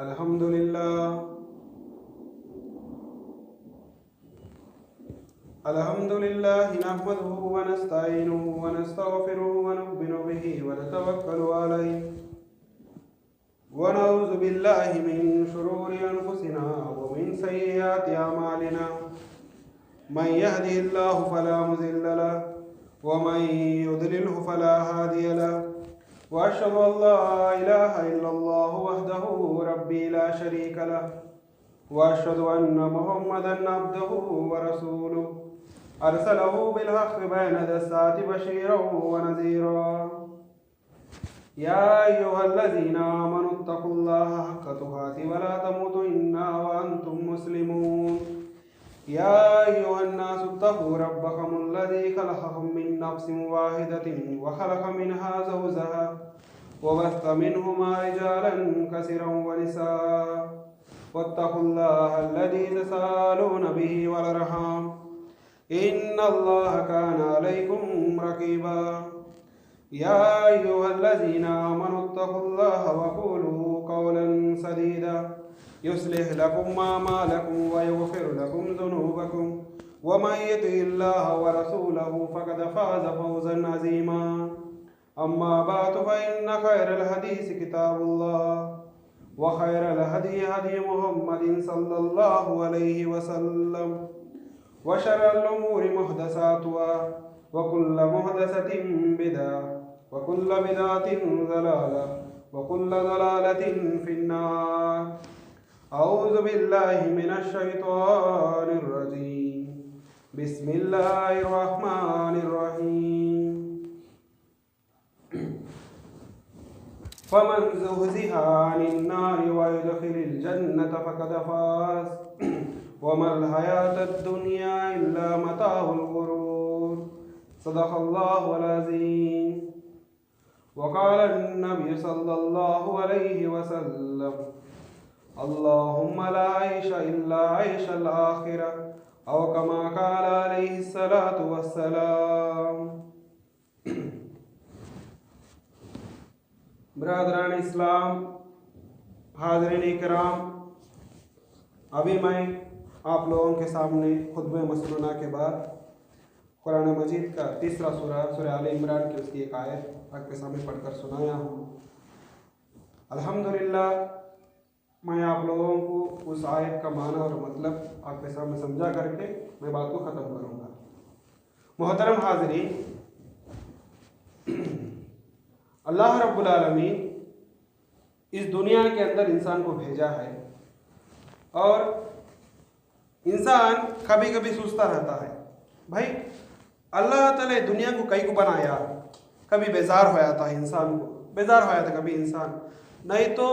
अल्हम्दुलिल्लाह अल्हम्दुलिल्लाहि नहमदुहु व नस्तईनुहु व नस्तगफिरुहु व नु'मिनु बिहि व नतवक्कलु अलैहि व नऊज़ु बिल्लाहि मिन शुरूरि अनफुसिना व मिन सय्यिआति अमालिना मन यहदिहिल्लाहु फला मुज़िल्ल लहु व मन युद्लिल्हु फला हादिय लहु व अशहदु अन ला इलाहा इल्लल्लाहु वहदहु रब्बी ला शरीका लहु व अशहदु अन्न मुहम्मदन अब्दुहु व रसूलुहु अरसलहु बिलहक़्क़ि बैन यदय्हि बशीरन व नज़ीरा या अय्युहल्लज़ीना आमनुत्तक़ुल्लाहा हक़्क़ तुक़ातिहि व ला तमूतुन्ना व अंतुम मुस्लिमून या अय्युहन्नासुत्तक़ू रब्बकुमुल्लज़ी ख़लक़कुम मिन नफ़्सिन वाहिदतिन व ख़लक़ मिनहा ज़ौजहा व बस्स मिनहुमा रिजालन कसीरन व निसाअ वत्तक़ुल्लाहा अल्लज़ी तसाअलून बिही वल अर्हाम इन्नल्लाहा काना अलैकुम रक़ीबा या अय्युहल्लज़ीना आमनुत्तक़ुल्लाहा व क़ूलू क़ौलन सदीदा युस्लिह लकुम अमालकुम व यग़फ़िर लकुम ज़ुनूबकुम व मन युतिइल्लाह व रसूलहु फ़क़द फ़ाज़ फ़ौज़न अज़ीमा अम्मा बअद फ़इन्न ख़ैरल हदीस किताबुल्लाह व ख़ैरल हदी हदी मुहम्मदिन सल्लल्लाहु अलैहि वसल्लम व शर्रल उमूरि मुहदसातुहा व कुल्लु मुहदसतिन बिदअह व कुल्लु बिदअतिन ज़लालह व कुल्लु ज़लालतिन फ़िन्नार औज़ु बिल्लाहि मिनश शैतानिर रजीम बिस्मिल्लाहिर रहमानिर रहीम फमन ज़ुहज़िहा अनिन नारि व युदख़िलिल जन्नत फ़क़द फ़ाज़ वमल हयातुद दुनिया इल्ला मताउल गुरूर सदक़ल्लाहुल अज़ीम वक़ाल अन्नबी सल्लल्लाहु अलैहि वसल्लम अल्लाहुम्मा ला आइशा इल्ला आइशल आखिरह औ कमा क़ाल अलैहि सलातु वस्सलाम। बरादरान इस्लाम, हाज़रीन इकराम, अभी मैं आप लोगों के सामने खुतबे मसनूना के बाद कुरान मजीद का तीसरा सूरा आले इमरान की उसकी एक आयत आपके सामने पढ़कर सुनाया हूँ। अल्हम्दुलिल्लाह, मैं आप लोगों को उस आयत का माना और मतलब आपके सामने समझा करके मैं बात को ख़त्म करूँगा। मोहतरम हाज़रीन, अल्लाह रब्बुल आलमीन इस दुनिया के अंदर इंसान को भेजा है और इंसान कभी कभी सोचता रहता है, भाई अल्लाह ताला दुनिया को कई को बनाया, कभी बेजार हो जाता है इंसान को, बेजार हो जाता कभी इंसान, नहीं तो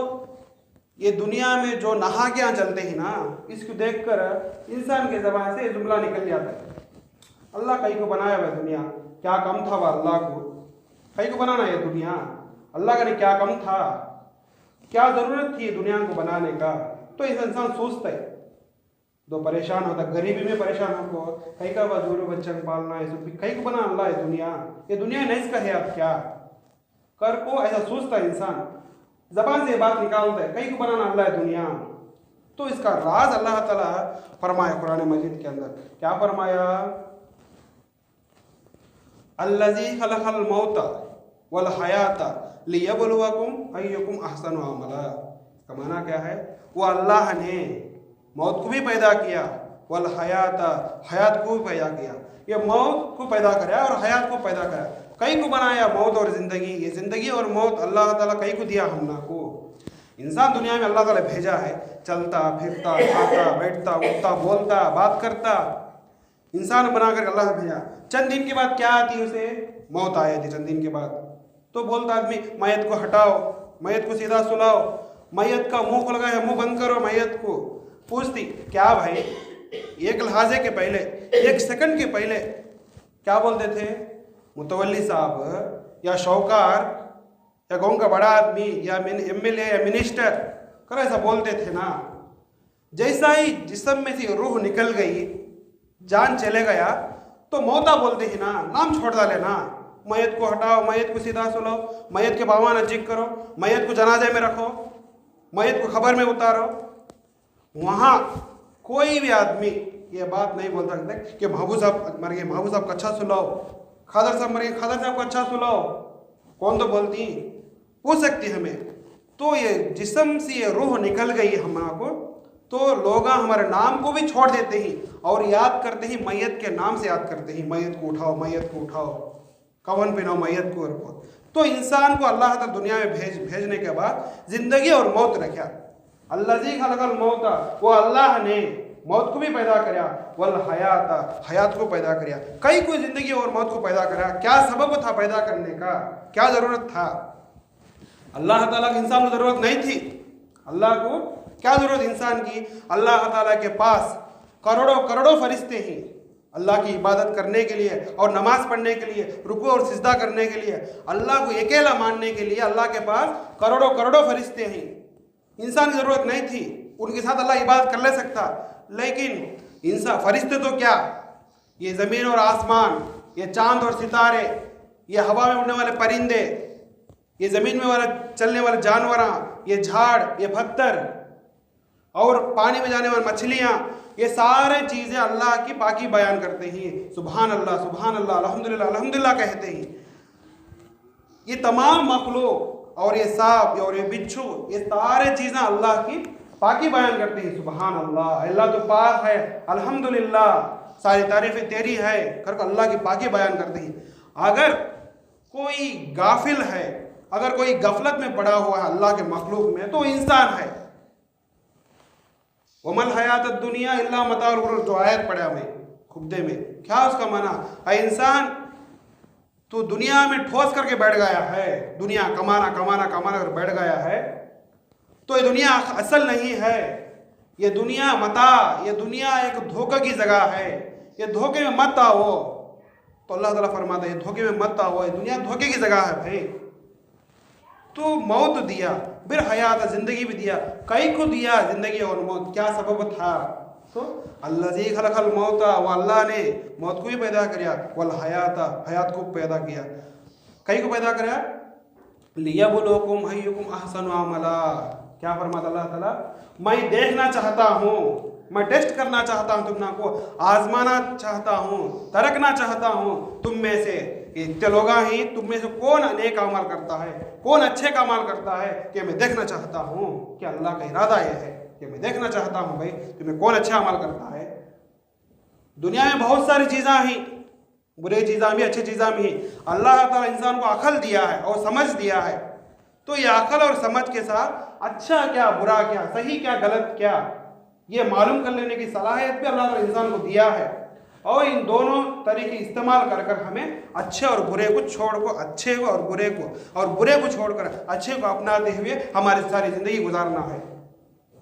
ये दुनिया में जो नहा के यहाँ चलते हैं ना, इसको देखकर इंसान के ज़बान से जुमला निकल जाता है, अल्लाह कई को बनाया हुआ दुनिया, क्या कम था वह अल्लाह को, कई को बनाना है दुनिया, अल्लाह का ने क्या कम था, क्या ज़रूरत थी दुनिया को बनाने का। तो इस इंसान सोचता है, दो परेशान होता, गरीबी में परेशान हो, कई का वजूर बच्चन पालना है, कई को बना अल्लाह है दुनिया, ये दुनिया नहीं इसका है, आप क्या कर को, ऐसा सोचता है इंसान, जबान से बात निकालता है, कई को बनाना अल्लाह है दुनिया। तो इसका राज अल्लाह ताला फरमाया कुरान मजीद के अंदर, क्या फरमाया, अल्लज़ी खलक़ल मौता वल हयाता लियब्लुवकुम अय्युकुम अहसनु अमला। इसका माना क्या है, वो अल्लाह ने मौत को भी पैदा किया, वल हयाता, हयात को भी पैदा किया, ये मौत को पैदा कराया और हयात को पैदा कराया, कई को बनाया मौत और ज़िंदगी, ये ज़िंदगी और मौत अल्लाह ताला कई को दिया हमना को। इंसान दुनिया में अल्लाह ताला भेजा है, चलता फिरता खाता बैठता उठता बोलता बात करता, इंसान बनाकर अल्लाह ने भेजा। चंद दिन के बाद क्या आती है, उसे मौत आ जाती चंद दिन के बाद, तो बोलता आदमी मैयत को हटाओ, मैयत को सीधा सुलाओ, मैयत का मुंह खुल गया है मुंह बंद करो, मैयत को पूछती क्या भाई, एक लहाजे के पहले, एक सेकंड के पहले क्या बोलते थे, मुतवल्ली साहब या शौकार या गाँव का बड़ा आदमी या एमएलए या मिनिस्टर कर ऐसा बोलते थे ना। जैसा ही जिस्म में से रूह निकल गई, जान चले गया, तो मौता बोलते ही ना, नाम छोड़ डाले ना, मैयत को हटाओ, मैयत को सीधा सुलाओ, मैयत के बावा नजीक करो, मैयत को जनाजे में रखो, मैयत को खबर में उतारो। वहाँ कोई भी आदमी ये बात नहीं बोल सकते कि महबूब साहब मर गए, महबूब साहब को अच्छा सुलाओ, खादर साहब मर गए, खादर साहब को अच्छा सुलाओ। कौन तो बोलती पूछ सकती हमें। तो ये जिस्म से ये रूह निकल गई हमारा, तो लोग हमारे नाम को भी छोड़ देते ही और याद करते ही मैयत के नाम से याद करते ही, मैयत को उठाओ, मैयत को उठाओ, कफन पहनाओ मैयत को। तो इंसान को अल्लाह ताला दुनिया में भेजने के बाद जिंदगी और मौत रखा। अल्लाजी खलकल मौत, वो अल्लाह ने मौत को भी पैदा करा, वल हयात, हयात को पैदा करा। कई कोई जिंदगी और मौत को पैदा करा। क्या सबब था पैदा करने का, क्या जरूरत था? अल्लाह ताला को इंसान को जरूरत नहीं थी। अल्लाह को क्या जरूरत इंसान की? अल्लाह ताला के पास करोड़ों करोड़ों फरिश्ते हैं अल्लाह की इबादत करने के लिए और नमाज पढ़ने के लिए, रुकू और सिजदा करने के लिए, अल्लाह को अकेला मानने के लिए अल्लाह के पास करोड़ों करोड़ों फरिश्ते हैं। इंसान की ज़रूरत नहीं थी, उनके साथ अल्लाह इबादत कर ले सकता। लेकिन इंसान फरिश्ते तो क्या, ये ज़मीन और आसमान, ये चांद और सितारे, ये हवा में उड़ने वाले परिंदे, ये ज़मीन में वाले चलने वाले जानवर, ये झाड़, ये पत्थर और पानी में जाने वाली मछलियाँ, ये सारे चीज़ें अल्लाह की पाकी बयान करते हैं। सुभान अल्लाह, अल्हम्दुलिल्लाह, अल्हम्दुलिल्लाह कहते हैं। ये तमाम मखलूक और ये सांप और ये बिच्छू, ये सारे चीज़ें अल्लाह की पाकी बयान करते हैं। सुभान अल्लाह, अल्लाह तो पाक है, अल्हम्दुलिल्लाह, सारी तारीफ़ें तेरी है करके अल्लाह की पाकी बयान करते हैं। अगर कोई गाफिल है, अगर कोई गफलत में पड़ा हुआ है अल्लाह के मखलूक में, तो इंसान है। वमल हयात दुनिया इल्ला मताउल गुरूर, जो आयत पढ़ा मैं खुब्दे में, क्या उसका माना? इंसान तो दुनिया में ठोस करके बैठ गया है, दुनिया कमाना कमाना कमाना कर बैठ गया है। तो ये दुनिया असल नहीं है, ये दुनिया मता, ये दुनिया एक धोखे की जगह है, ये धोखे में मत आओ। तो अल्लाह ताला फरमाता है धोखे में मत आओ, ये दुनिया धोखे की जगह है भाई। तो मौत दिया, फिर हयात ज़िंदगी भी दिया, कई को दिया ज़िंदगी और मौत। क्या सबब था? तो अल्लाजी खलकल मौत, वो अल्लाह ने मौत को भी पैदा किया, वल हयात, हयात को पैदा किया, कई को पैदा किया, लियबलुवकुम अय्युकुम अहसनु अमला। क्या फरमाता अल्लाह ताला? मैं देखना चाहता हूँ, मैं टेस्ट करना चाहता हूँ, तुम को आजमाना चाहता हूँ, तरकना चाहता हूँ तुम में से, इतने लोग ही तुम में से कौन नेक अमल करता है, कौन अच्छे का अमल करता है, कि मैं देखना चाहता हूँ। कि अल्लाह का इरादा यह है कि मैं देखना चाहता हूँ भाई तुम्हें कौन अच्छा अमल करता है। दुनिया में बहुत सारी चीज़ें हैं, बुरी चीज़ें भी अच्छी चीज़ें भी हैं। अल्लाह ताला इंसान को अकल दिया है और समझ दिया है, तो ये अकल और समझ के साथ अच्छा क्या, बुरा क्या, सही क्या, गलत क्या, ये मालूम कर लेने की सलाहियत भी अल्लाह ताला इंसान को दिया है। और इन दोनों तरीके इस्तेमाल कर कर हमें अच्छे और बुरे को छोड़कर, अच्छे को और बुरे को छोड़कर अच्छे को अपनाते हुए हमारी सारी ज़िंदगी गुजारना है,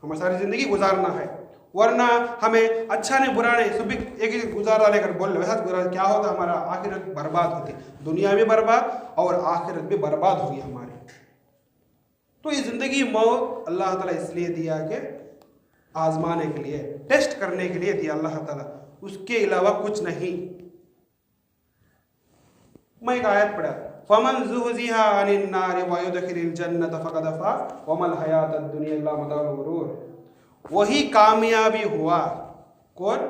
हमारी सारी ज़िंदगी गुजारना है। वरना हमें अच्छा नहीं बुरा नहीं सुबह एक ही गुजारा लेकर बोल वैसा गुजारा, क्या होता, हमारा आखिरत बर्बाद होती, दुनिया भी बर्बाद और आखिरत भी बर्बाद होगी हमारी। तो ये ज़िंदगी मौत अल्लाह ताला इसलिए दिया कि आजमाने के लिए, टेस्ट करने के लिए दिया अल्लाह ताला, उसके अलावा कुछ नहीं। मैं एक आयत पढ़ा, फमन ज़ुहज़िहा अनिन नारि व युदखिलिल जन्नत फ़क़द फ़ाज़ वमल हयातुद दुनिया इल्ला मताउल गुरूर। वही कामयाबी हुआ, कौन?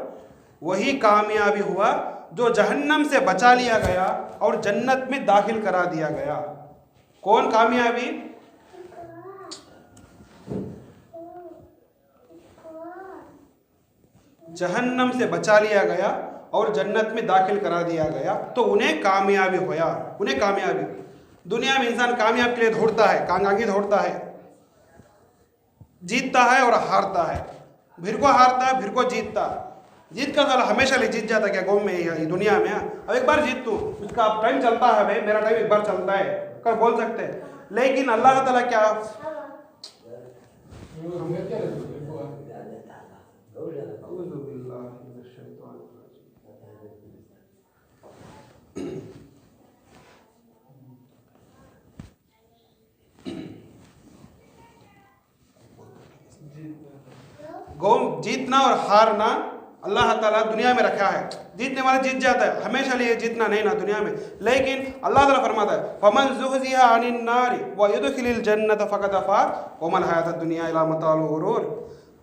वही कामयाबी हुआ जो जहन्नम से बचा लिया गया और जन्नत में दाखिल करा दिया गया। कौन कामयाबी? जहन्नम से बचा लिया गया और जन्नत में दाखिल करा दिया गया, तो उन्हें कामयाबी होया, उन्हें कामयाबी। दुनिया में इंसान कामयाब के लिए दौड़ता है, कांगागी दौड़ता है, जीतता है और हारता है, फिर को हारता है, फिर को जीतता। जीत का साला हमेशा ले जीत जाता क्या गाँव में या दुनिया में? अब एक बार जीत तू, उसका अब टाइम चलता है भाई, मेरा टाइम एक बार चलता है कर बोल सकते हैं। लेकिन अल्लाह ताला क्या गौ जीतना और हारना अल्लाह ताला दुनिया में रखा है, जीतने वाला जीत जाता है, हमेशा लिए जीतना नहीं ना दुनिया में। लेकिन अल्लाह ताला फरमाता है फमन ज़ुहज़िहा अनिन नारि व युदखिलिल जन्नत फ़क़द फ़ाज़ व मल हयातुद दुनिया इल्ला मताउल गुरूर।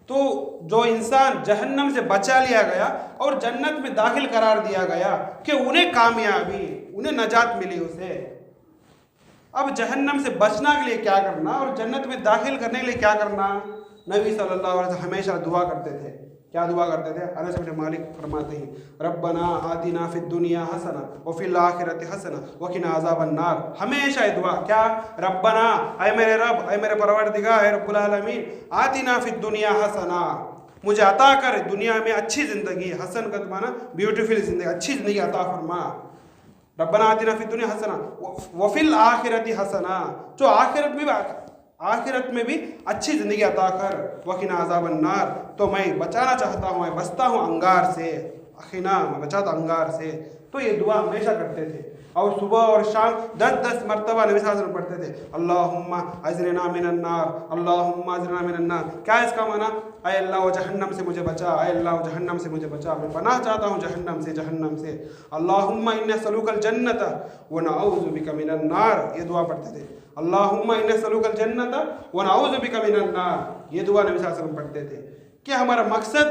तो जो इंसान जहन्नम से बचा लिया गया और जन्नत में दाखिल करार दिया गया कि उन्हें कामयाबी, उन्हें नजात मिली उसे। अब जहन्नम से बचना के लिए क्या करना और जन्नत में दाखिल करने के लिए क्या करना? नबी सल्लल्लाहु अलैहि वसल्लम हमेशा दुआ करते थे। क्या दुआ करते थे? अनस बिन मालिक फरमाते हैं रब्बना आतिना फिद दुनिया हसना व फिल आखिरति हसना व किना अज़ाबन नार। हमेशा ये दुआ क्या? रब्बना, ऐ मेरे रब, ऐ मेरे परवरदिगार, ऐ रब्बुल आलमीन, आतिना फिद दुनिया हसना, मुझे अता कर दुनिया में अच्छी ज़िंदगी। हसन का माना ब्यूटीफुल ज़िंदगी, अच्छी ज़िंदगी अता फरमा। रब्बना आतिना फिद दुनिया हसना व फिल आखिरति हसना, जो आखिरत में भी अच्छी ज़िंदगी अता कर। वक़िना अज़ाबन नार, तो मैं बचाना चाहता हूँ, मैं बचता हूँ अंगार से। अखिना, मैं बचाता अंगार से। तो ये दुआ हमेशा करते थे और सुबह और शाम 10-10 मरतबा नबी सल्लल्लाहु अलैहि वसल्लम पढ़ते थे अल्लाहुम्मा अजरना मिनन नार, अल्लाहुम्मा अजरना मिनन नार। क्या है इसका माना? ऐ अल्लाह जहन्नम से मुझे बचा, ऐ अल्लाह जहन्नम से मुझे बचा, मैं पनाह चाहता हूँ जहन्नम से, जहन्नम से। अल्लाहुम्मा इन्नी असअलुकल जन्नत व नऊज़ु बिका मिनन नार, ये दुआ पढ़ते थे। अल्लाहुम्मा इन्नी असअलुकल जन्नत व नऊज़ु बिका मिनन नार, ये दुआ नबी सल्लल्लाहु अलैहि वसल्लम पढ़ते थे। कि हमारा मकसद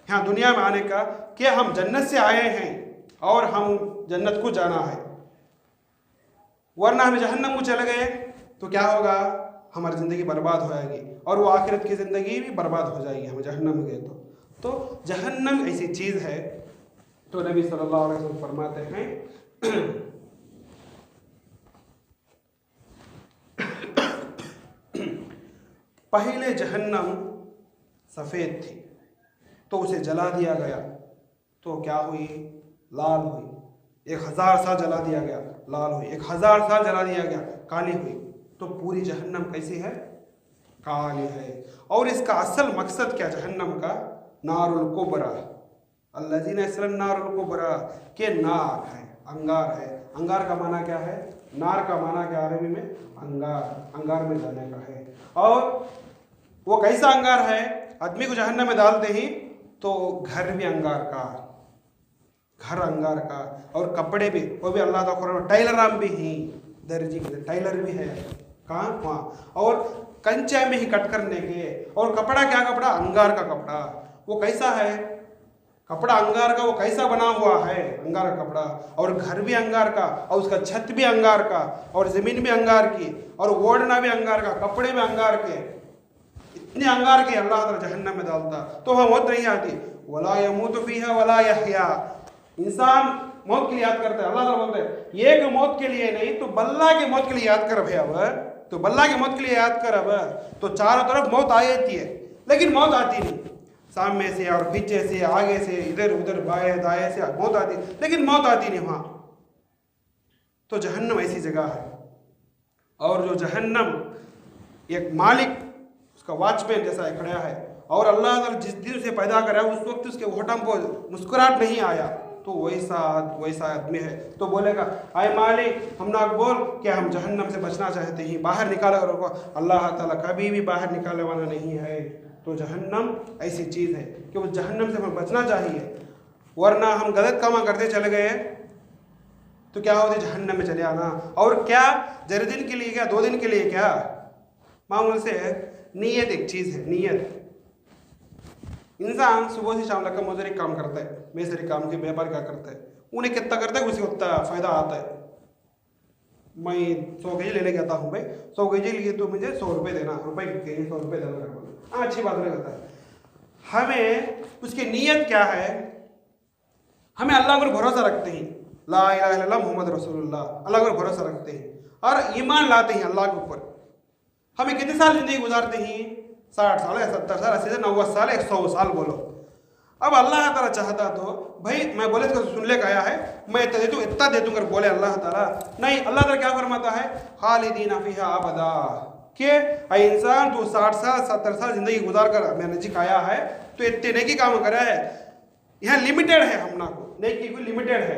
यहाँ दुनिया में आने का कि हम जन्नत से आए हैं और हम जन्नत को जाना है, वरना हम जहन्नम को चले गए तो क्या होगा? हमारी ज़िंदगी बर्बाद हो जाएगी और वो आखिरत की ज़िंदगी भी बर्बाद हो जाएगी हम जहन्नम में गए तो जहन्नम ऐसी चीज़ है। तो नबी सल्लल्लाहु अलैहि वसल्लम फरमाते हैं पहले जहन्नम सफ़ेद थी तो उसे जला दिया गया तो क्या हुई? लाल हुई। 1000 साल जला दिया गया, लाल हुई। 1000 साल जला दिया गया, काली हुई। तो पूरी जहन्नम कैसी है? काली है। और इसका असल मकसद क्या जहन्नम का? नारुल कुबरा, अल्लज़ीना यसलन नारुल कुबरा, के नार है, अंगार है। अंगार का माना क्या है? नार का माना क्या अरबी में? अंगार, अंगार में जाने का है। और वो कैसा अंगार है? आदमी को जहन्नम में डालते ही तो घर भी अंगार का, घर अंगार का, और कपड़े भी, वो भी अल्लाह ताला टाइलर भी ही, दर्जी के टाइलर भी है कहाँ? वहाँ। और कंचे में ही कट करने के। और कपड़ा क्या? कपड़ा अंगार का कपड़ा। वो कैसा है कपड़ा? अंगार का। वो कैसा बना हुआ है? अंगार का कपड़ा। और घर भी अंगार का, और उसका छत भी अंगार का, और ज़मीन भी अंगार की, और ओढ़ना भी अंगार का, कपड़े भी अंगार के। इतने अंगार के अल्लाह ताला जहन्नम में डालता तो वहाँ मौत नहीं आती। वला यमूतु फीहा वला यहया, इंसान मौत के लिए याद करता है। अल्लाह ताला बोलते हैं एक मौत के लिए नहीं तो बल्ला के मौत के लिए याद कर भैया। अब तो बल्ला के मौत के लिए याद कर। अब तो चारों तरफ मौत आ जाती है लेकिन मौत आती नहीं। सामने से और पीछे से, आगे से, इधर उधर, बाएं दाएं से मौत आती लेकिन मौत आती नहीं वहाँ। तो जहन्नम ऐसी जगह है। और जो जहन्नम एक मालिक, उसका वॉचमैन जैसा खड़ा है, और अल्लाह ताला जिस दिन से पैदा करा उस वक्त उसके होठम को मुस्कुराहट नहीं आया, तो वैसा आदमी है। तो बोलेगा आए मालिक हम ना बोल कि हम जहन्नम से बचना चाहते हैं, बाहर निकाले। और अल्लाह ताला कभी भी बाहर निकालने वाला नहीं है। तो जहन्नम ऐसी चीज़ है कि उस जहन्नम से हमें बचना चाहिए, वरना हम गलत काम करते चले गए तो क्या होते? जहन्नम में चले आना। और क्या जरा दिन के लिए, क्या 2 दिन के लिए, क्या मामूल से नीयत एक चीज़ है। नीयत, इंसान सुबह से शाम तक मजदूरी काम करता है, मेसरी काम के व्यापार क्या करता है, उन्हें कितना करता है उसे उतना फ़ायदा आता है। मैं 100 केजी लेने गया हूँ भाई, 100 केजी लिए तो मुझे 100 रुपये देना, रुपये के 100 रुपये देना कर बोला। हाँ, अच्छी बात नहीं करता है। हमें उसकी नीयत क्या है? हमें अल्लाह पर भरोसा रखते हैं, ला इलाहा इल्लल्लाह मोहम्मद रसूलुल्लाह, अल्लाह पर भरोसा रखते हैं और ईमान लाते हैं अल्लाह के ऊपर। हमें कितने साल ज़िंदगी गुजारते हैं? 60 साल या 70 साल, 80 से 90 साल, 100 साल बोलो। अब अल्लाह ताला चाहता तो भाई मैं बोले तो सुन ले का आया है, मैं इतना दे दूँ, इतना दे दूँगा बोले अल्लाह ताला नहीं। अल्लाह ताला क्या फरमाता है? खालिदीन फीहा अबदा, कि इंसान तो 60 साल 70 साल ज़िंदगी गुजार कर मैंने जी आया है तो इतने नेकी काम करा है। यहाँ लिमिटेड है, हमना को नेकी को लिमिटेड है।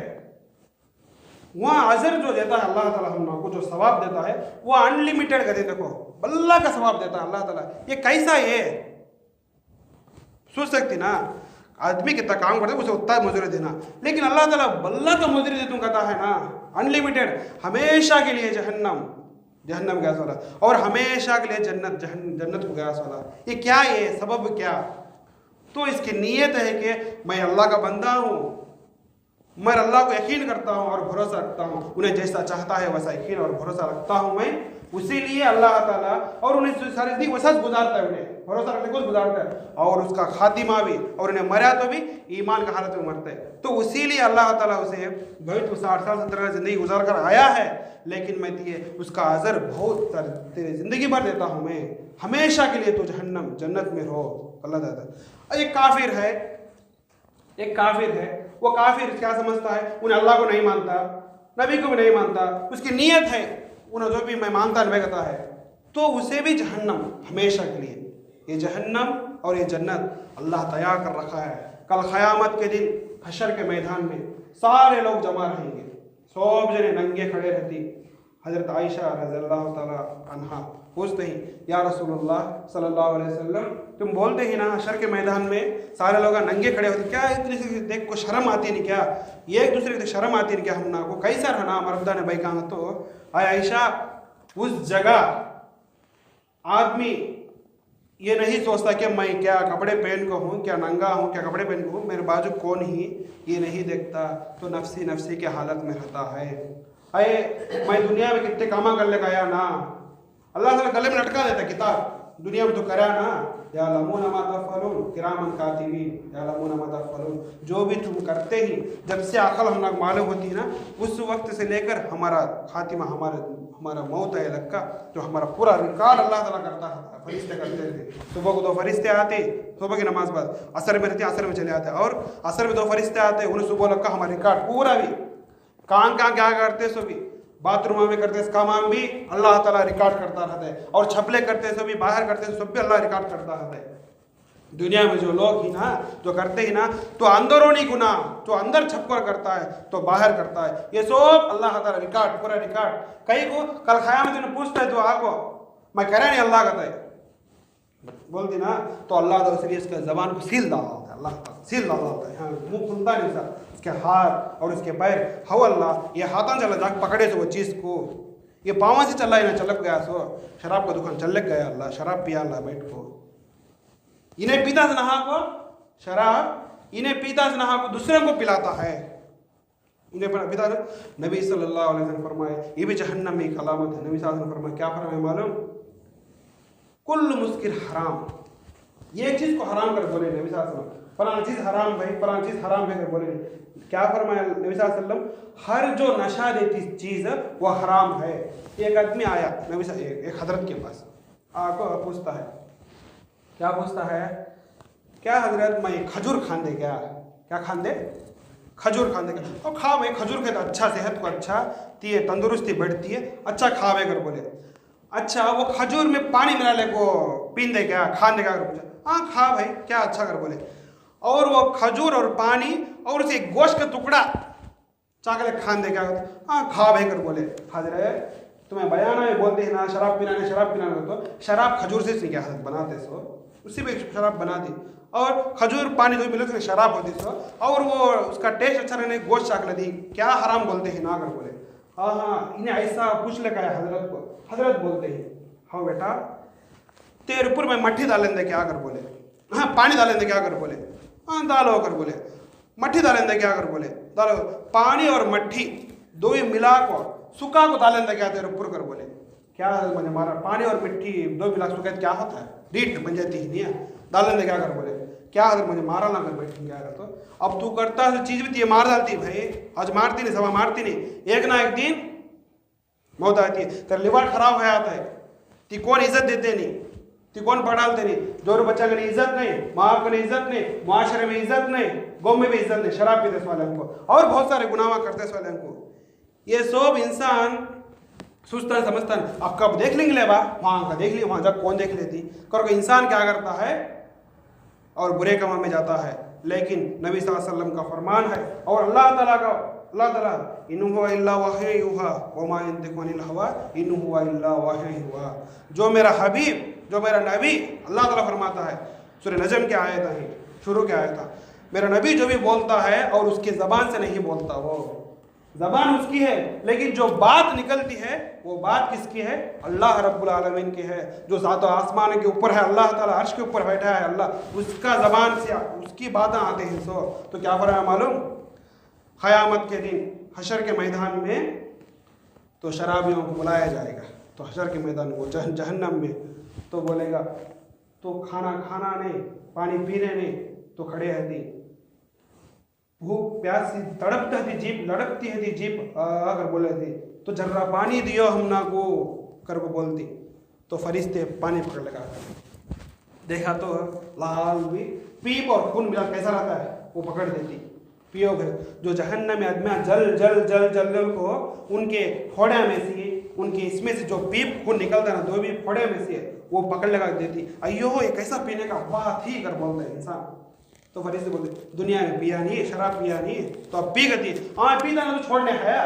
वहाँ अजर जो देता है अल्लाह ताला हमना को, जो सवाब देता है वो अनलिमिटेड कहते। देखो अल्लाह का सवाब देता है अल्लाह ताला। ये कैसा है सोच सकती ना? आदमी कितना काम करता है उसे उतना मजूरी देना, लेकिन अल्लाह ताला बल्ला का मजूरी दे तुम कहता है ना, अनलिमिटेड, हमेशा के लिए जहन्नम गैस वाला, और हमेशा के लिए जन्नत को गैस वाला। ये क्या है सबब क्या? तो इसकी नीयत है कि मैं अल्लाह का बंदा हूँ, मैं अल्लाह को यकीन करता हूँ और भरोसा रखता हूँ, उन्हें जैसा चाहता है वैसा यकीन और भरोसा रखता हूँ मैं, उसी लिए अल्लाह ताला, और उन्हें सारी जिंदगी वैसा गुजारता है, उन्हें भरोसा रखने को गुजारता है, और उसका खातिमा भी, और उन्हें मरा तो भी ईमान का हालत में मरते हैं। तो उसी लिए अल्लाह ताला उसे भाई तू 60 साल 70 साल जिंदगी गुजार कर आया है, लेकिन मैं तुझे उसका अजर बहुत तेरे जिंदगी भर देता हूँ, मैं हमेशा के लिए तो जन्नत में रहो। अल्लाह ताला एक काफिर है, वो काफिर क्या समझता है, उन्हें अल्लाह को नहीं मानता, नबी को भी नहीं मानता, उसकी नीयत है उन्हें जो भी मैं मानता नहीं कहता है, तो उसे भी जहन्नम हमेशा के लिए। ये जहन्नम और ये जन्नत अल्लाह तैयार कर रखा है। कल क़यामत के दिन हशर के मैदान में सारे लोग जमा रहेंगे, सब जने नंगे खड़े रहती। हजरत आयशा रज़ियल्लाहु ताला अन्हा पूछते ही, या रसूलुल्लाह सल्लल्लाहु अलैहि वसल्लम, तुम बोलते ही ना हशर के मैदान में सारे लोग नंगे खड़े होते, क्या एक दूसरे से देख को शर्म आती नहीं क्या? ये एक दूसरे से शर्म आती नहीं क्या? हम ना को कैसा रहना मरदा ने भाई कहा तो आयशा, उस जगह आदमी ये नहीं सोचता कि मैं क्या कपड़े पहन को हूँ, क्या नंगा हूँ, क्या कपड़े पहन को हूँ, मेरे बाजू कौन ही, ये नहीं देखता, तो नफसी नफसी के हालत में रहता है। अरे मैं दुनिया में कितने कामा कर ले गया ना, अल्लाह ताला गले में लटका देता किताब, दुनिया में तो करा ना, यालमून मा तफ़अलून किरामन कातिबीन यालमून मा तफ़अलून, जो भी तुम करते ही, जब से अकल हम लोग मालूम होती है ना, उस वक्त से लेकर हमारा खातिमा, हमारा मौत है लग का, जो हमारा पूरा रिकॉर्ड अल्लाह ताला करता है। फरिश्ते करते थे, सुबह को 2 फरिश्ते आते, सुबह की नमाज बाद, असर में रहते, असर में चले आते, और असर में 2 फरिश्ते आते, उन्हें सुबह लग का हमारा रिकॉर्ड पूरा भी, कहाँ क्या करते सो भी, बाथरूम में करते इसका काम भी अल्लाह ताला रिकॉर्ड करता रहता है, और छपले करते सो भी, बाहर करते सब भी अल्लाह रिकॉर्ड करता रहता है। दुनिया में जो लोग ही ना, जो करते ही ना, तो अंदरूनी गुनाह तो अंदर छपकर करता है, तो बाहर करता है, ये सब अल्लाह ताला रिकॉर्ड, पूरा रिकॉर्ड। कहीं को कल क़यामत में पूछता है तो आको मैं कह रहा नहीं अल्लाह कहता है बोलती ना, तो अल्लाह ताला इसलिए इसके ज़बान को सील डाला होता है, अल्लाह ताला सील डाला होता है, हाँ मुँह खुलता नहीं उसका, उसके हाथ और उसके पैर, हो अल्लाह ये हाथां चला जाके पकड़े से वो चीज़ को, ये पाँव से चला ही ना चलक गया सो, शराब का दुकान चलक गया अल्लाह, शराब पिया अल्लाह बैठ को, इन्हें पीता से नहा को शराब, इन्हें पीता से नहा को दूसरे को पिलाता है, इन्हें पिता। नबी सल्लल्लाहु अलैहि वसल्लम फरमाए ये भी जहन्नम में एक अलामत है। नबी सल्लल्लाहु अलैहि वसल्लम फरमाए, क्या फरमाए मालूम, कुल्लु मुस्किर हराम, ये एक चीज़ को हराम कर बोले नबी सल्लल्लाहु अलैहि वसल्लम, फलाना चीज़ हराम भाई, फलाना चीज़ हराम है कर बोले, क्या फरमाया नबी सल्लल्लाहु अलैहि वसल्लम, हर जो नशा देती चीज़ वो हराम है। एक आदमी आया नबी एक हजरत के पास आको पूछता है, क्या पूछता है, क्या हजरत मैं खजूर खान दे, क्या खान दे, खजूर खान दे, और खा भाई खजूर के तो अच्छा, सेहत को अच्छा ती है, तंदुरुस्ती बढ़ती है, अच्छा खावे कर बोले, अच्छा वो खजूर में पानी मिला ले को पीन दे क्या, खान दे क्या कर पूछा, हाँ खा भाई क्या अच्छा कर बोले, और वो खजूर और पानी और उसे गोश्त का टुकड़ा चाकले खान दे क्या, हाँ खा भाई कर बोले। हजरत तुम्हें बयान है बोलते हैं ना शराब पीना तो शराब खजूर से क्या बनाते सो, उसी में शराब बना दी, और खजूर पानी जो मिले तो शराब होती सो, और वो उसका टेस्ट अच्छा रहने गोश्त चाकले दी, क्या हराम बोलते हैं ना कर बोले। हाँ इन्हें ऐसा पूछ ले का हजरत को, हजरत बोलते हैं हाँ बेटा तेरे ऊपर में मट्ठी डालें दे क्या कर बोले, हाँ पानी डालें दे क्या कर बोले, हाँ डालो कर बोले, मट्ठी डालें दे क्या कर बोले, डालो पानी और मट्ठी दो ही मिला को सूखा को डालें दे क्या तेरे ऊपर कर बोले, क्या मुझे मारा, पानी और मिट्टी दो मिला सूखा क्या होता है, रीट बन जाती ही नहीं है, डालें दे क्या कर बोले, क्या अगर मुझे मारा ना कर बैठ क्या तो अब तू करता है चीज़ भी ये मार डालती भाई, आज मारती नहीं सवा मारती नहीं, एक ना एक दिन मौत आती है, तेरा लिवर खराब हो जाता है, ती कौन इज्जत देते नहीं, ती कौन पढ़ाते नहीं, जोर बच्चा का नहीं इज्जत नहीं, माँ का नहीं इज्जत नहीं, मुआशरे में इज्जत नहीं, गाँव में भी इज्जत नहीं, शराब पीते वाले को और बहुत सारे गुनाह करते वाले को, ये सब इंसान सोचता है समझता है, अब कब देख लेंगे ले बा वहाँ का देख लिया, वहाँ जब कौन देख लेती, क्योंकि इंसान क्या करता है और बुरे कामों में जाता है, लेकिन नबी सल्लल्लाहु अलैहि वसल्लम का फरमान है और अल्लाह ताला इन हुवा इल्ला वही युहा वमा यंतिकु अनिल हवा इन हुवा इल्ला वही युहा, जो मेरा हबीब जो मेरा नबी अल्लाह ताला फरमाता है, सूरह नजम की आयत है शुरू की आयत था, मेरा नबी जो भी बोलता है और उसकी ज़बान से नहीं बोलता, वो ज़बान उसकी है, लेकिन जो बात निकलती है वो बात किसकी है? अल्लाह रब्बुल आलमीन की है, जो ज़ात आसमान के ऊपर है, अल्लाह ताला अर्श के ऊपर बैठा है, अल्लाह उसका ज़बान से उसकी बातें आते हैं। तो क्या फरमाया मालूम? क़यामत के दिन हशर के मैदान में तो शराबियों को बुलाया जाएगा, तो हशर के मैदान में, वो जहन्नम में, तो बोलेगा तो खाना नहीं, पानी पीने नहीं, तो खड़े रहती, भूख प्यास से तड़पती थी जीप, लड़कती है जीप अगर बोले थी, तो जर्रा पानी दियो हम ना को कर को बोलती, तो फरिश्ते पानी पकड़ लगा, देखा तो लाल भी पीप और खून मिला कैसा रहता है, वो पकड़ देती, पियोगे। जो जहन्नम में आदमी जल जल जल जल जल को उनके फोड़े में से, उनके इसमें से जो पीप खून निकलता है ना, दो भी फोड़े में से वो पकड़ लगा देती, अयो ये कैसा पीने का बात ही कर बोलते हैं इंसान। तो फरिश्ते बोलते दुनिया में पिया नहीं है, शराब पिया नहीं है, तो अब पी गती, हाँ पीता ना तो छोड़ने है,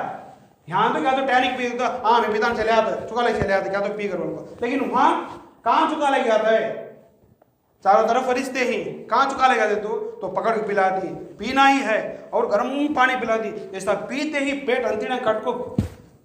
यहाँ तो क्या तो टैनिक पी तो हाँ मैं पीता चले आता, चुका ले चले आता, क्या तो पी कर बोलता, लेकिन वहाँ कहाँ चुका ले आता है, चारों तरफ फरिश्ते ही, कहाँ चुका ले जाते तो पकड़ के पिलाती, पीना ही है और गर्म पानी पिलाती, ऐसा पीते ही पेट अंतिना कट को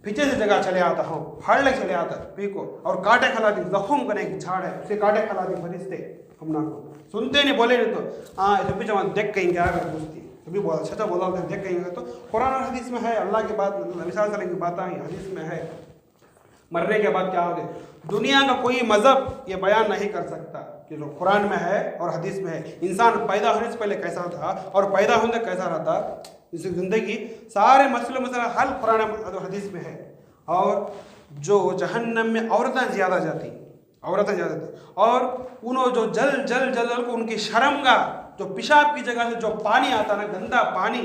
पीछे से जगह चले आता हूँ, फाड़ ले चले आता पी को, और कांटे खिलाती, जख्म करने की झाड़ है उसे कांटे खिलाती फरिश्ते, हम ना को सुनते नहीं, बोले नहीं तो हाँ ऐसे पीछे वहाँ देख कहीं क्या कर पूछती, कभी बोला अच्छा बोला देख कहीं, तो कुरान और हदीस में है, अल्लाह की बात, नबी सल्लल्लाहु अलैहि वसल्लम की बातें हदीस में है, मरने के बाद क्या होगा। दुनिया का कोई मज़हब ये बयान नहीं कर सकता कि जो कुरान में है और हदीस में है, इंसान पैदा होने से पहले कैसा था और पैदा होने कैसा रहता, इसकी ज़िंदगी सारे मसले मसला हल कुरान और हदीस में है। और जो जहन्नम में औरतें ज़्यादा जाती, और उन्होंने जो जल जल जल जल को उनकी शर्मगा जो पेशाब की जगह से जो पानी आता ना, गंदा पानी,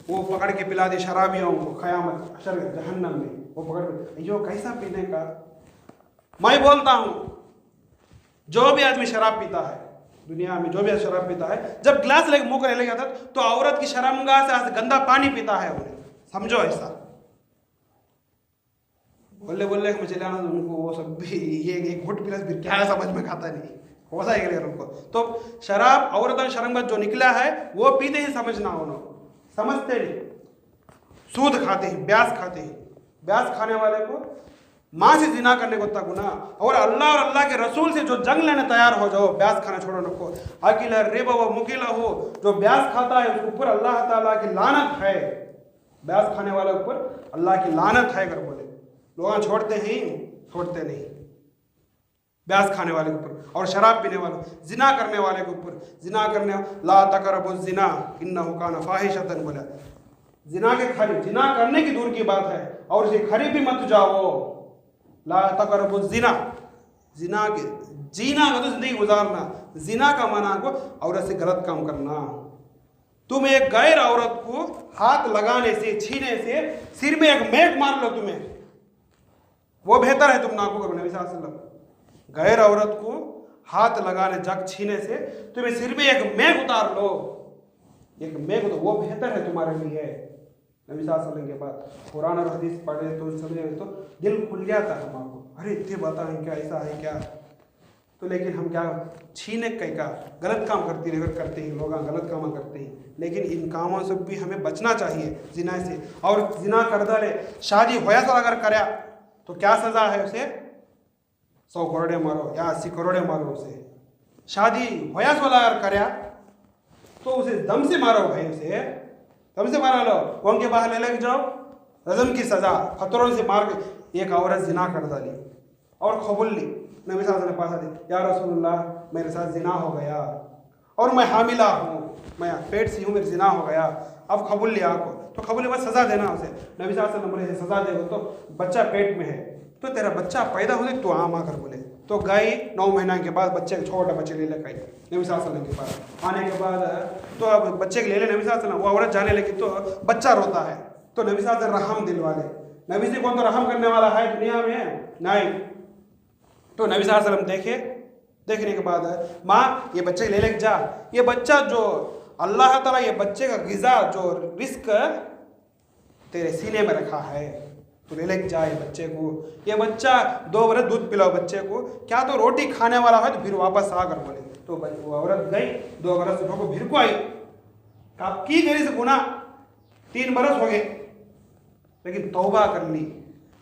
वो पकड़ के पिला दे शराबियों को क़यामत हशर जहन्नम में, वो पकड़ के यो कैसा पीने का। मैं बोलता हूँ जो भी आदमी शराब पीता है दुनिया में, जो भी शराब पीता है, जब गिलास लेके मुंह कर ले जाता तो औरत की शर्मगाह से गंदा पानी पीता है, उन्हें समझो ऐसा। बोले मैं चले आना उनको, वो सब भी ये एक घुट पिला फिर क्या समझ में खाता नहीं, हो जाएगा उनको। तो शराब औरत शर्मगाह जो निकला है वो पीते ही समझना, उन्होंने समझते नहीं, सूद खाते हैं, ब्यास खाते हैं, ब्यास खाने वाले को माँ से जिना करने को तक गुना, और अल्लाह के रसूल से जो जंग लेने तैयार हो जाओ, ब्यास खाना छोड़ो नको, अकीला रेबा व मुकीला हो, जो ब्यास खाता है उसके ऊपर अल्लाह ताला की लानत है, ब्यास खाने वाले ऊपर अल्लाह की लानत है कर बोले। लोग छोड़ते नहीं ब्यास खाने वाले के ऊपर, और शराब पीने वाले, जिना करने वाले के ऊपर, जिना करने ला तकरबु जिना इन्नहु कान फाहिशतन, बोला जिना के करीब, जिना करने की दूर की बात है और उसे करीब भी मत जाओ, ला तकरबु जिना, जिना के जीना का तो जिंदगी गुजारना, जिना का माना को औरत से गलत काम करना। तुम एक गैर औरत को हाथ लगाने से, छीने से, सिर में एक मेघ मार लो तुम्हें, वो बेहतर है तुम ना को करो। नबी सल्लल्लाहु अलैहि वसल्लम गैर औरत को हाथ लगाने, जग छीने से तुम्हें सिर में एक मेघ उतार लो, एक मेघ, तो वो बेहतर है तुम्हारे लिए। नबी सल्लल्लाहु अलैहि वसल्लम के बाद कुरान और हदीस पढ़े तो समझे तो दिल खुल जाता है हमको, अरे इतने बातें हैं क्या, ऐसा है क्या। तो लेकिन हम क्या छीने कहीं का गलत काम करते हैं, लोग गलत काम करते हैं, लेकिन इन कामों से भी हमें बचना चाहिए, जिना से। और जिना कर डाले, शादी होया तो अगर कराया तो क्या सज़ा है उसे, 100 करोड़े मारो या 80 करोड़े मारो उसे। शादी होया तो अगर कराया तो उसे दम से मारो भाई, उसे दम से मारा लो, वहाँ के बाहर ले लेके जाओ, रज़म की सज़ा, खतरों से मार के। एक औरत जिना कर डाली और खबुल ली, नबी साहब ने पास दी, या रसूलुल्लाह मेरे साथ जिना हो गया और मैं हामिला हूँ, मैं पेट से हूँ, मेरे जिना हो गया, अब खबुल लिया आपको, तो खबुल बस सज़ा देना उसे। नबी साहब ने बोले सज़ा दे, तो बच्चा पेट में है, तो तेरा बच्चा पैदा होने तो आम आकर बोले, तो गई 9 महीना के बाद बच्चे, छोटा बच्चे ले लेकर नबी सल्लल्लाहु अलैहि वसल्लम के पास। आने के बाद तो अब बच्चे के ले ले नबी सल्लल्लाहु अलैहि वसल्लम, वो औरत जाने लगी तो बच्चा रोता है, तो नबी सल्लल्लाहु अलैहि वसल्लम रहम दिल वाले, नबी से कौन तो रहम करने वाला है दुनिया में, नहीं। तो नबी सल्लल्लाहु अलैहि वसल्लम देखने के बाद, माँ ये बच्चे ले लेके जा, ये बच्चा जो अल्लाह ताला ये बच्चे का ग़िज़ा जो रिस्क तेरे सीने में रखा है, तो ले लेके जा ये बच्चे को, ये बच्चा 2 बरस दूध पिलाओ बच्चे को, क्या तो रोटी खाने वाला है तो फिर वापस आकर बोले। तो वो औरत गई, 2 बरस को फिर को आई, कब की गई से गुनाह 3 बरस हो गए, लेकिन तौबा कर ली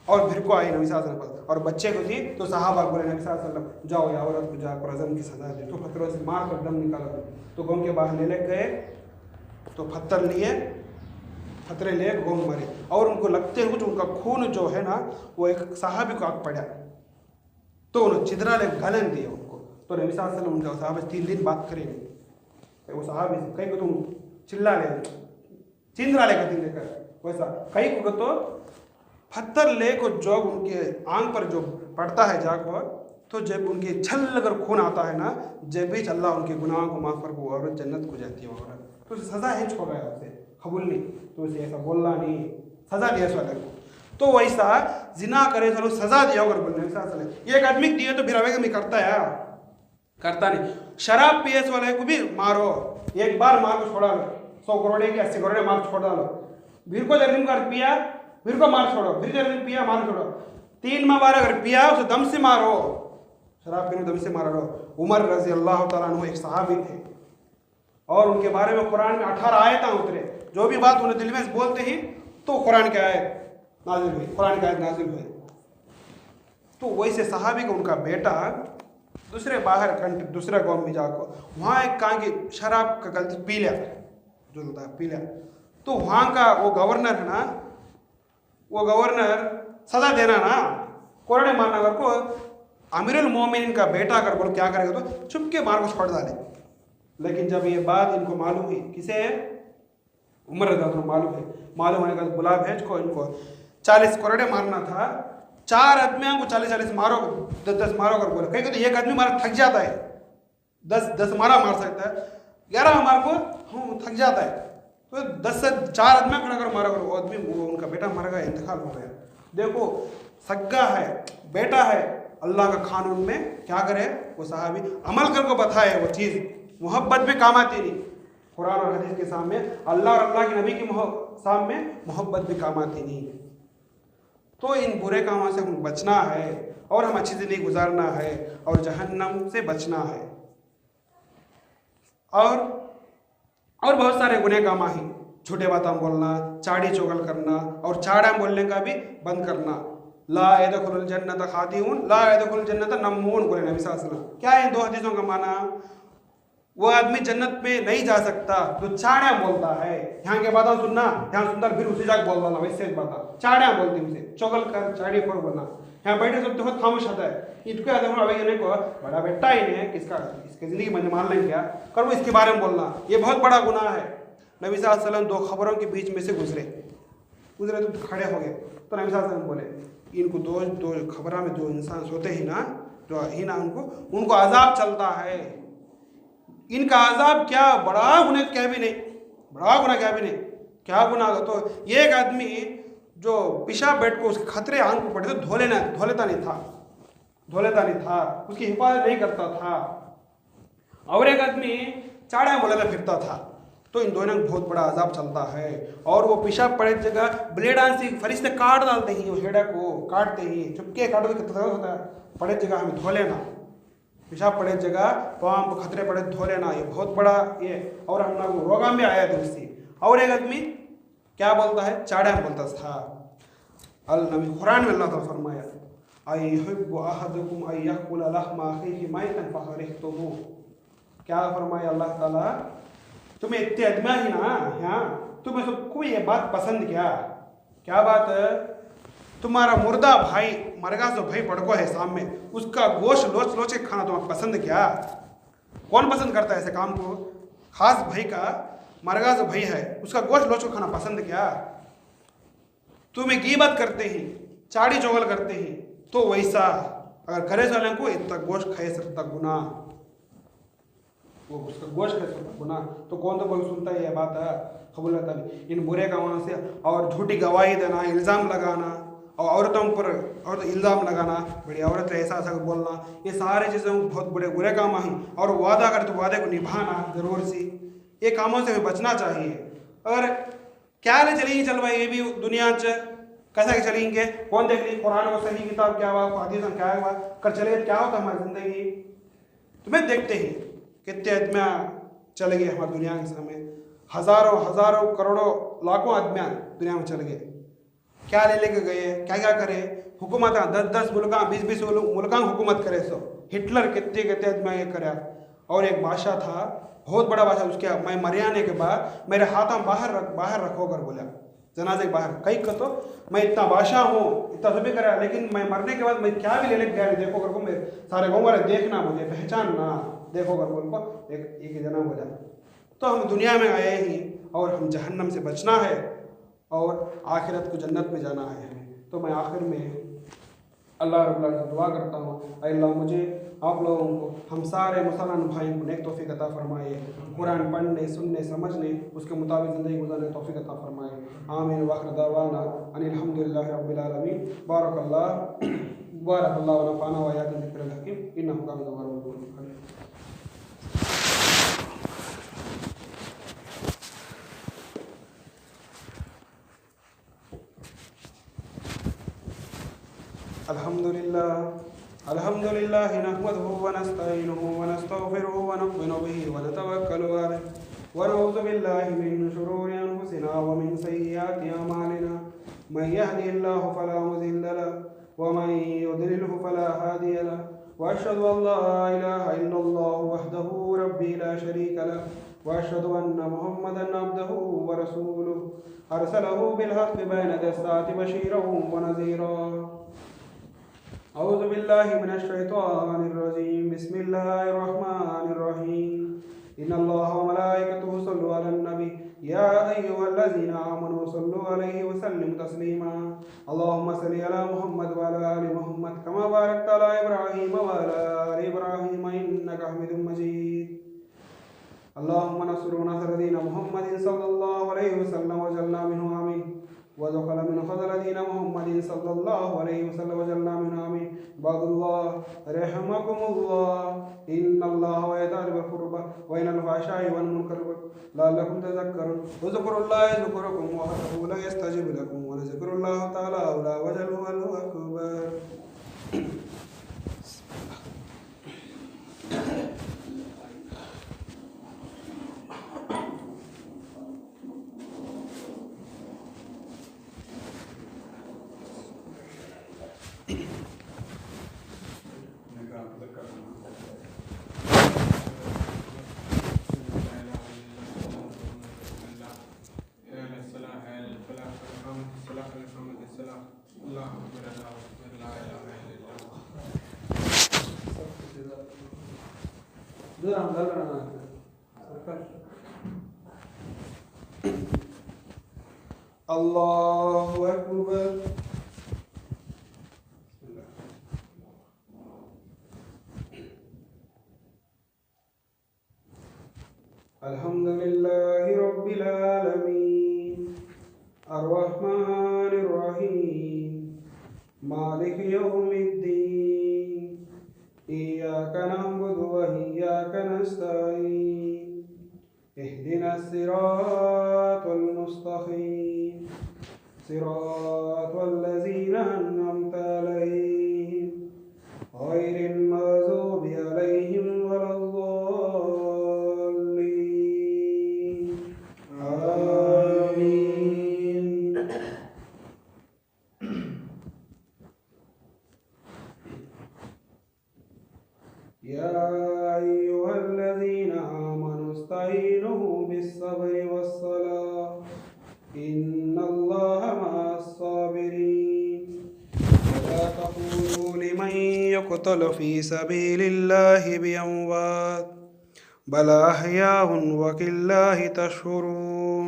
और फिर को आई नबी सल्लल्लाहु अलैहि वसल्लम। और बच्चे को थी तो सहाबा बोले नबी सल्लल्लाहु अलैहि वसल्लम जाओ या औरत को जाकर रज़म की सजा दे, तो पत्थरों से मार कर दम निकाला। तो गाँव के बाहर ले गए तो पत्थर लिए, पत्थरे ले गाँव मरे और उनको लगते हुए उनका खून जो है ना वो एक सहाबी को आग पड़ा, तो उन्होंने चिदरा ले गलन दिया उनको। तो नबी सल्लल्लाहु अलैहि वसल्लम उनका सहाबा 3 दिन बात करेंगे। वो सहाबी कहीं को तुम चिल्ला ले चिंदरा ले कहीं लेकर वैसा कहीं को तो पत्थर ले को जो उनके आंख पर जो पड़ता है जाकर, तो जब उनके छल अगर खून आता है ना, जब भी अल्लाह उनके गुनाहों को माफ़ कर वो औरत जन्नत को जाती है औरत। तो उसे सज़ा है छोड़ गया, उसे कबूल नहीं, तो उसे ऐसा बोलना नहीं, सज़ा दिया इस वाले को। तो वैसा जिना करे चलो सज़ा दिया अगर बोलने ये एक आदमी दिए तो फिर अवेगमी करता है, करता नहीं। शराब पिए वाले को भी मारो, एक बार मार को छोड़ा लो, 100 करोड़ की 80 करोड़ मार छोड़ डालो। फिर को जर्म कर पिया फिर को मार छोड़ो, फिर जर्म पिया मार छोड़ो, 3 बार अगर पिया उसे दम से मारो, शराब पीने दम से मारो। उमर रजी अल्लाह तआला अन्हु एक सहाबी थे और उनके बारे में कुरान में 18 आयत उतरे। जो भी बात उन्हें दिल में बोलते ही तो कुरान की आयत नाजिल हुई, कुरान की आयत नाजिल हुई। तो वैसे सहाबी का उनका बेटा दूसरे बाहर दूसरे गाँव में जाकर वहाँ एक कहा कि शराब का गलती पी लिया, जो होता है पी लिया। तो वहाँ का वो गवर्नर है ना, वो गवर्नर सजा देना ना, कोरड़े मारना अगर को अमीरुल मोमिनीन का बेटा अगर बोलो क्या करेगा तो चुप के मार को छोड़ डाले। लेकिन जब ये बात इनको मालूम हुई, किसे उमर रज़ी अल्लाह मालूम होने का बुला भेज को इनको 40 कोरड़े मारना था, 4 आदमियों को 40-40 मारो, 10-10 मारो अगर बोले। कहीं तो एक आदमी मारा थक जाता है, 10 मारा मार सकता है, 11 मार को हम थक जाता है, तो 10 से 4 आदमी खड़ा कर मारा वो आदमी, वो उनका बेटा मर गया, इंतकाल हो गया। देखो सग्गा है, बेटा है, अल्लाह का कानून में क्या करे वो सहाबी अमल कर को बताए, वो चीज़ मोहब्बत भी काम आती नहीं। कुरान और हदीस के सामने अल्लाह और अल्लाह के नबी के सामने मोहब्बत भी काम आती नहीं। तो इन बुरे कामों से हमें बचना है और हम अच्छी ज़िंदगी गुजारना है और जहन्नम से बचना है। और बहुत सारे गुने काम ही, झूठे बातें बोलना, चाड़ी चोगल करना और चाड़ा बोलने का भी बंद करना। ला यदखुलुल जन्नत खातिऊन ला यदखुलुल जन्नत नम्मून बोले नबी सल्लल्लाहु अलैहि वसल्लम। क्या है 2 हदीसों का माना? वो आदमी जन्नत में नहीं जा सकता जो चाड़ा बोलता है। यहाँ के बातें सुनना, यहाँ सुंदर फिर उसी जाकर बोल डालना, वैसे बात चाड़ा बोलते उसे चोगल कर चाड़ी खोर बोलना। यहाँ बैठे सब बहुत खामोश होता है, इनको अवेगने को बड़ा बेटा ही नहीं है, किसका इसकी जिंदगी मैंने मान लें क्या कर वो इसके बारे में बोलना, ये बहुत बड़ा गुनाह है। नबी सल्लल्लाहु अलैहि वसल्लम 2 खबरों के बीच में से गुजरे तो खड़े हो गए, तो नबी सल्लल्लाहु अलैहि वसल्लम बोले इनको दो खबरों में जो इंसान सोते ही ना, जो ही ना उनको अजाब चलता है। इनका अजाब क्या बड़ा गुनाह क्या भी नहीं, बड़ा गुनाह क्या भी नहीं, क्या गुनाह। तो एक आदमी जो पेशाब बैठ को उसके खतरे आंख को पड़े तो धोलेता नहीं था, उसकी हिफाजत नहीं करता था। और एक आदमी चाड़ा बोलेला फिरता था। तो इन दोनों को बहुत बड़ा अजाब चलता है। और वो पेशाब पड़े जगह ब्लेडान से फरिश्ते काट डालते हैं, वो हेड़ा को काटते ही चुपके काटो तो कितना होता है, पड़े जगह हमें धो लेना, पेशाब पड़े जगह पाँव को खतरे पड़े धो लेना, ये बहुत बड़ा ये। और हम लोग रोगा में आया था उससे। और एक आदमी क्या बोलता है, चाड़ा बोलता था। नबी कुरान में अल्लाह ताला फरमाया अययुहिब्बु अहदुकुम अय्याकुला लहमा अखीहि मैतन फकरिहतुहु। क्या फरमाया अल्लाह ताला, तुम्हें इतने आदमी ही ना यहाँ तुम्हें सबको ये बात पसंद क्या बात है, तुम्हारा मुर्दा भाई मरगा जो भाई पड़को है सामने, उसका गोश्त लोच के खाना तुम्हें पसंद क्या? कौन पसंद करता है ऐसे काम को? खास भाई का मरगा जो भाई है उसका गोश्त लोच को खाना पसंद क्या? तुम्हें गीबत करते ही, चाड़ी चोगल करते ही, तो वैसा अगर करे वाले को इतना गोश्त खाए सकता गुना, वो उसका गोश्त खाए सकता गुना, तो कौन तो कोई सुनता है ये बात है? कबूल नहीं। इन बुरे कामों से और झूठी गवाही देना, इल्ज़ाम लगाना और औरतों पर और इल्ज़ाम लगाना, बड़ी औरत ऐसा बोलना, ये सारे चीज़ें बहुत बुरे काम हैं। और वादा करे तो वादे को निभाना ज़रूर सी, ये कामों से हमें बचना चाहिए। अगर क्या ले चलेंगे चल भाई ये भी दुनिया च कैसा के चलेंगे, कौन देख ली कुरान को सही किताब क्या हुआ, हदीस में क्या हुआ, कर चले क्या होता हमारी ज़िंदगी। तुम्हें देखते ही कितने आदमियाँ चले गए हमारी दुनिया के सामने, हज़ारों हज़ारों करोड़ों लाखों आदमियाँ दुनिया में चल गए, क्या ले लेके गए, क्या क्या करे, हुकूमत 10-10 मुल्क 20-20 मुल्क हुकूमत करे। सो हिटलर कितने कितने आदमी ये करा। और एक बादशाह था, बहुत बड़ा बादशाह, उसके मैं मर आने के बाद मेरे हाथ में बाहर रखो कर बोला, जनाजे के बाहर। कई को तो मैं इतना बादशाह हूँ, इतना सभी करा, लेकिन मैं मरने के बाद मैं क्या भी ले लेके गया, देखो कर को मेरे सारे गाँव वाले देखना, मुझे पहचानना, देखो कर बोल को एक जना बोला। तो हम दुनिया में आए ही और हम जहन्नम से बचना है और आखिरत को जन्नत में जाना है हमें। तो मैं आखिर में अल्लाह रब्बुल इज़्ज़त से दुआ करता हूँ, अल्लाह मुझे आप लोगों को, हम सारे मुसलमान भाइयों को नेक तौफीक अता फरमाए, कुरान पढ़ने सुनने समझने उसके मुताबिक ज़िंदगी गुजारने की तौफीक अता फरमाए। आमीन व आखिर दावाना अनिल हम्दुलिल्लाहि रब्बिल आलमीन। बारकल्लाहु व नफ़अना व इय्याकुम बिज़िक्रिल हकीम इन्नहु काना ग़फ़ूरन रहीम। अल्हम्दुलिल्लाह नहमदुहु व नस्तईनुहु व नस्तगफिरुहु व नु'मिनु बिही व नतवक्कलु अलैहि व नऊज़ु बिल्लाहि मिन शुरूरि अनफुसिना व मिन सय्यिआति अमालिना। मन यहदिहिल्लाहु फला मुज़िल्ल लहु व मन युद्लिल्हु फला हादिय लहु। व अशहदु अन ला इलाहा इल्लल्लाहु वहदहु रब्बी ला शरीका लहु व अशहदु अन्न मुहम्मदन अब्दुहु व रसूलुहु अरसलहु बिल हक़्क़ि बैन यदय्यि बशीरन व नज़ीरा। औज़ु बिल्लाहि मिनश शैतानिर रजीम। बिस्मिल्लाहिर रहमानिर रहीम। इन्नल्लाहा व मलाइकतहु युसल्लू अलन नबी या अय्युहल्लज़ीना आमनू सल्लु अलैहि व सल्लिमू तस्लीमा। अल्लाहुम्मा सल्लि अला मुहम्मद व अला आलि मुहम्मद कमा बारकता अला इब्राहीम व अला आलि इब्राहीम इन्नका हमीदुम मजीद। अल्लाहुम्मा नस्र व नस्र दीन मुहम्मदिन सल्लल्लाहु अलैहि वसल्लम वजअलना मिन्हु आमीन। वदखल मिन फज़ल दीन मुहम्मदिन सल्लल्लाहु अलैहि वसल्लम वजअलना मिन्हु आमीन। इबादुल्लाह रहमकुमुल्लाह इन्नल्लाहा यअमुरू बिल क़ुरबा व यनहा अनिल फ़हशाइ वल मुनकर लअल्लकुम तज़क्करून। उज़्कुरुल्लाह यज़्कुरुकुम वदऊहू यस्तजिब लकुम व लज़िक्रुल्लाहि तआला अला व जल्लु अकबर। अल्लाहु अकबर। अल्हम्दुलिल्लाहि रब्बिल आलमीन अर्रहमानिर रहीम मालिकि यौमिद्दीन इय्याका नअबुदु व इय्याका नस्तईन इहदिनस सिरातल मुस्तक़ीम सिरातल लज़ीना अनअमता अलैहिम गैरिल मग़ज़ूबि अलैहिम या अय्युहल्लज़ीना आमनू इस्तईनू बिस्सब्रि वस्सलाह इन्नल्लाहा मअस्साबिरीन। वला तक़ूलू लिमन युक़्तलु फ़ी सबीलिल्लाहि बिअमवात बल अहयाउन वकिल्लाहि तशउरून।